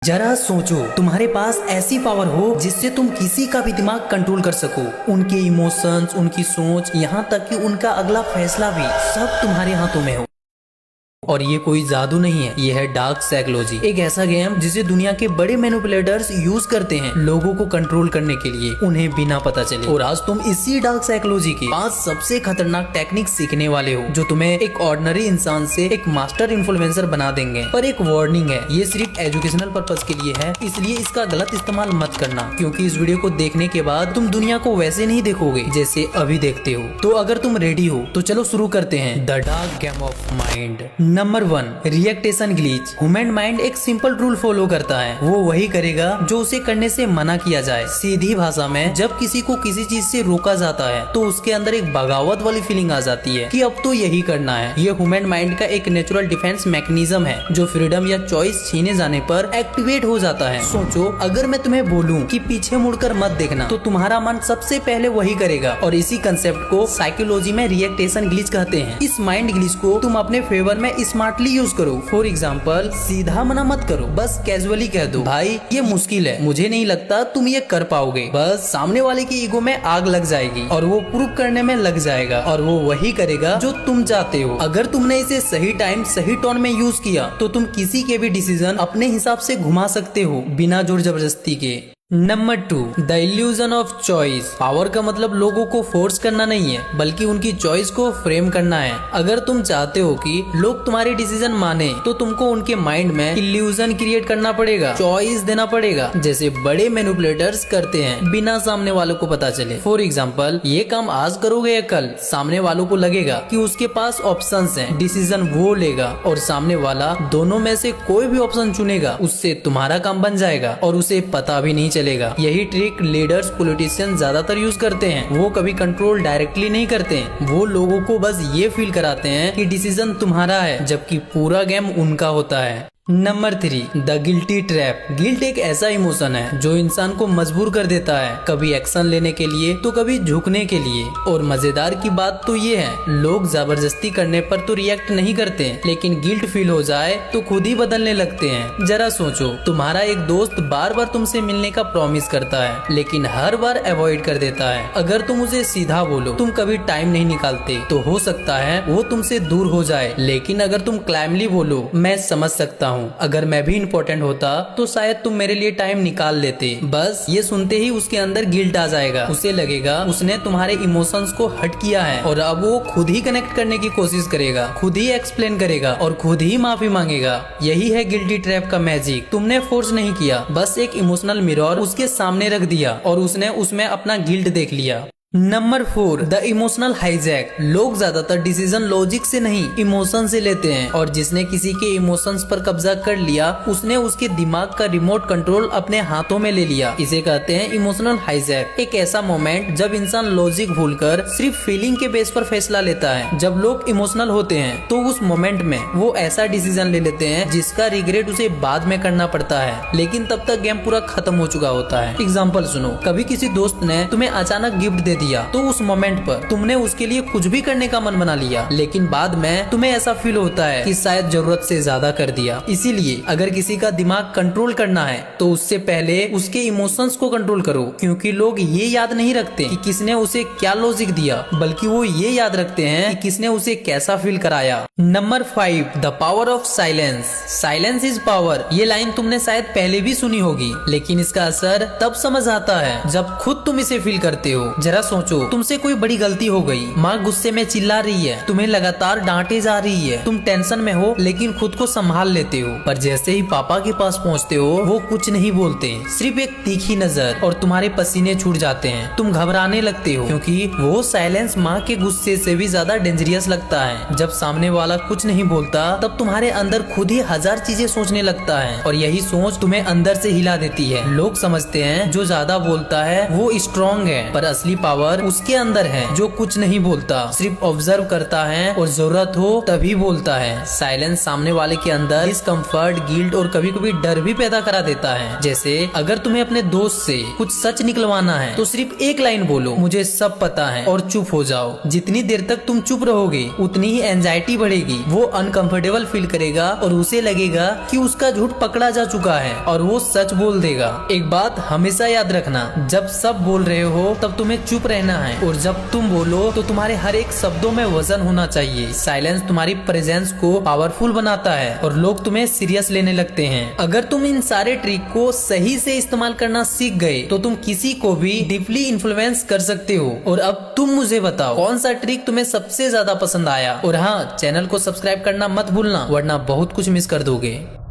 जरा सोचो, तुम्हारे पास ऐसी पावर हो जिससे तुम किसी का भी दिमाग कंट्रोल कर सको। उनके इमोशंस, उनकी सोच, यहाँ तक कि उनका अगला फैसला भी सब तुम्हारे हाथों में हो। और ये कोई जादू नहीं है, ये है डार्क साइकोलॉजी, एक ऐसा गेम जिसे दुनिया के बड़े मैनिपुलेटर्स यूज करते हैं लोगों को कंट्रोल करने के लिए, उन्हें बिना पता चले। और आज तुम इसी डार्क साइकोलॉजी के 5 सबसे खतरनाक टेक्निक सीखने वाले हो, जो तुम्हें एक ऑर्डिनरी इंसान से एक मास्टर इन्फ्लुएंसर बना देंगे। पर एक वार्निंग है, ये सिर्फ एजुकेशनल पर्पज के लिए है, इसलिए इसका गलत इस्तेमाल मत करना, क्योंकि इस वीडियो को देखने के बाद तुम दुनिया को वैसे नहीं देखोगे जैसे अभी देखते हो। तो अगर तुम रेडी हो तो चलो शुरू करते हैं the dark game of mind. Number 1, reaction glitch. Human mind एक सिंपल रूल फॉलो करता है, वो वही करेगा जो उसे करने से मना किया जाए। सीधी भाषा में, जब किसी को किसी चीज से रोका जाता है तो उसके अंदर एक बगावत वाली फीलिंग आ जाती है कि अब तो यही करना है। ये ह्यूमन माइंड का एक नेचुरल डिफेंस मैकेनिज्म है जो फ्रीडम या चॉइस छीने जाने पर एक्टिवेट हो जाता है। सोचो, अगर मैं तुम्हें बोलूं कि पीछे मुड़कर मत देखना, तो तुम्हारा मन सबसे पहले वही करेगा। और इसी कंसेप्ट को साइकोलॉजी में रिएक्टेशन ग्लिच कहते हैं। इस माइंड ग्लिच को तुम अपने फेवर में स्मार्टली यूज करो। फॉर एग्जाम्पल, सीधा मना मत करो, बस कैजुअली कह दो, भाई ये मुश्किल है, मुझे नहीं लगता तुम ये कर पाओगे। बस सामने वाले की ईगो में आग लग जाएगी और वो प्रूव करने में लग जाएगा, और वो वही करेगा जो तुम चाहते हो। अगर तुमने इसे सही टाइम सही टोन में यूज किया तो तुम किसी के भी डिसीजन अपने हिसाब से घुमा सकते हो, बिना जोर जबरदस्ती के। Number 2, the illusion of choice. Power का मतलब लोगों को फोर्स करना नहीं है, बल्कि उनकी चॉइस को फ्रेम करना है। अगर तुम चाहते हो कि लोग तुम्हारे डिसीजन माने, तो तुमको उनके माइंड में इल्यूजन क्रिएट करना पड़ेगा, चॉइस देना पड़ेगा, जैसे बड़े मैनिपुलेटर्स करते हैं, बिना सामने वालों को पता चले। फॉर एग्जाम्पल, ये काम आज करोगे या कल, सामने वालों को लगेगा कि उसके पास ऑप्शंस हैं, डिसीजन वो लेगा, और सामने वाला दोनों में से कोई भी ऑप्शन चुनेगा, उससे तुम्हारा काम बन जाएगा और उसे पता भी नहीं चलेगा। यही ट्रिक लीडर्स, पॉलिटिशियन ज्यादातर यूज करते हैं। वो कभी कंट्रोल डायरेक्टली नहीं करते हैं, वो लोगों को बस ये फील कराते हैं कि डिसीजन तुम्हारा है, जबकि पूरा गेम उनका होता है। Number 3, the guilty trap. Guilt एक ऐसा इमोशन है जो इंसान को मजबूर कर देता है, कभी एक्शन लेने के लिए तो कभी झुकने के लिए। और मजेदार की बात तो ये है, लोग जबरदस्ती करने पर तो रिएक्ट नहीं करते, लेकिन गिल्ट फील हो जाए तो खुद ही बदलने लगते हैं। जरा सोचो, तुम्हारा एक दोस्त बार बार तुमसे मिलने का प्रॉमिस करता है, लेकिन हर बार अवॉइड कर देता है। अगर तुम उसे सीधा बोलो तुम कभी टाइम नहीं निकालते, तो हो सकता है वो तुमसे दूर हो जाए। लेकिन अगर तुम क्लैमली बोलो, मैं समझ सकता हूँ, अगर मैं भी इम्पोर्टेंट होता तो शायद तुम मेरे लिए टाइम निकाल लेते, बस ये सुनते ही उसके अंदर गिल्ट आ जाएगा। उसे लगेगा उसने तुम्हारे इमोशंस को हर्ट किया है, और अब वो खुद ही कनेक्ट करने की कोशिश करेगा, खुद ही एक्सप्लेन करेगा और खुद ही माफी मांगेगा। यही है गिल्टी ट्रैप का मैजिक। तुमने फोर्स नहीं किया, बस एक इमोशनल मिरर उसके सामने रख दिया और उसने उसमें अपना गिल्ट देख लिया। Number 4, the emotional hijack. लोग ज्यादातर डिसीजन लॉजिक से नहीं, इमोशन से लेते हैं, और जिसने किसी के इमोशंस पर कब्जा कर लिया, उसने उसके दिमाग का रिमोट कंट्रोल अपने हाथों में ले लिया। इसे कहते हैं इमोशनल हाईजैक। एक ऐसा मोमेंट जब इंसान लॉजिक भूलकर सिर्फ फीलिंग के बेस पर फैसला लेता है। जब लोग इमोशनल होते हैं तो उस मोमेंट में वो ऐसा डिसीजन ले लेते हैं जिसका रिग्रेट उसे बाद में करना पड़ता है, लेकिन तब तक गेम पूरा खत्म हो चुका होता है। एग्जाम्पल सुनो, कभी किसी दोस्त ने तुम्हें अचानक गिफ्ट दे दिया, तो उस मोमेंट पर तुमने उसके लिए कुछ भी करने का मन बना लिया, लेकिन बाद में तुम्हें ऐसा फील होता है कि शायद जरूरत से ज्यादा कर दिया। इसीलिए अगर किसी का दिमाग कंट्रोल करना है तो उससे पहले उसके इमोशंस को कंट्रोल करो, क्योंकि लोग ये याद नहीं रखते कि किसने उसे क्या लॉजिक दिया, बल्कि वो ये याद रखते हैं कि किसने उसे कैसा फील कराया। Number 5, the power of silence. Silence is power. ये लाइन तुमने शायद पहले भी सुनी होगी, लेकिन इसका असर तब समझ आता है जब खुद तुम इसे फील करते हो। जरा सोचो, तुमसे कोई बड़ी गलती हो गई, माँ गुस्से में चिल्ला रही है, तुम्हें लगातार डांटे जा रही है, तुम टेंशन में हो लेकिन खुद को संभाल लेते हो, पर जैसे ही पापा के पास पहुँचते हो वो कुछ नहीं बोलते, सिर्फ एक तीखी नजर, और तुम्हारे पसीने छूट जाते हैं। तुम घबराने लगते हो, क्योंकि वो साइलेंस माँ के गुस्से से भी ज्यादा डेंजरियस लगता है। जब सामने वाला कुछ नहीं बोलता, तब तुम्हारे अंदर खुद ही हजार चीजें सोचने लगता है, और यही सोच तुम्हें अंदर से हिला देती है। लोग समझते हैं जो ज्यादा बोलता है वो स्ट्रॉन्ग है, पर असली पावर पावर उसके अंदर है, जो कुछ नहीं बोलता, सिर्फ ऑब्जर्व करता है और जरूरत हो तभी बोलता है। साइलेंस सामने वाले के अंदर डिस्कम्फर्ट, गिल्ट और कभी कभी डर भी पैदा करा देता है। जैसे अगर तुम्हें अपने दोस्त से कुछ सच निकलवाना है तो सिर्फ एक लाइन बोलो, मुझे सब पता है, और चुप हो जाओ। जितनी देर तक तुम चुप रहोगे उतनी ही एंजाइटी बढ़ेगी। वो अनकंफर्टेबल फील करेगा और उसे लगेगा कि उसका झूठ पकड़ा जा चुका है और वो सच बोल देगा। एक बात हमेशा याद रखना, जब सब बोल रहे हो तब तुम्हें चुप रहना है, और जब तुम बोलो तो तुम्हारे हर एक शब्दों में वजन होना चाहिए। साइलेंस तुम्हारी प्रेजेंस को पावरफुल बनाता है और लोग तुम्हें सीरियस लेने लगते हैं। अगर तुम इन सारे ट्रिक को सही से इस्तेमाल करना सीख गए तो तुम किसी को भी डीपली इन्फ्लुएंस कर सकते हो। और अब तुम मुझे बताओ कौन सा ट्रिक तुम्हें सबसे ज्यादा पसंद आया। और हाँ, चैनल को सब्सक्राइब करना मत भूलना, वरना बहुत कुछ मिस कर दोगे।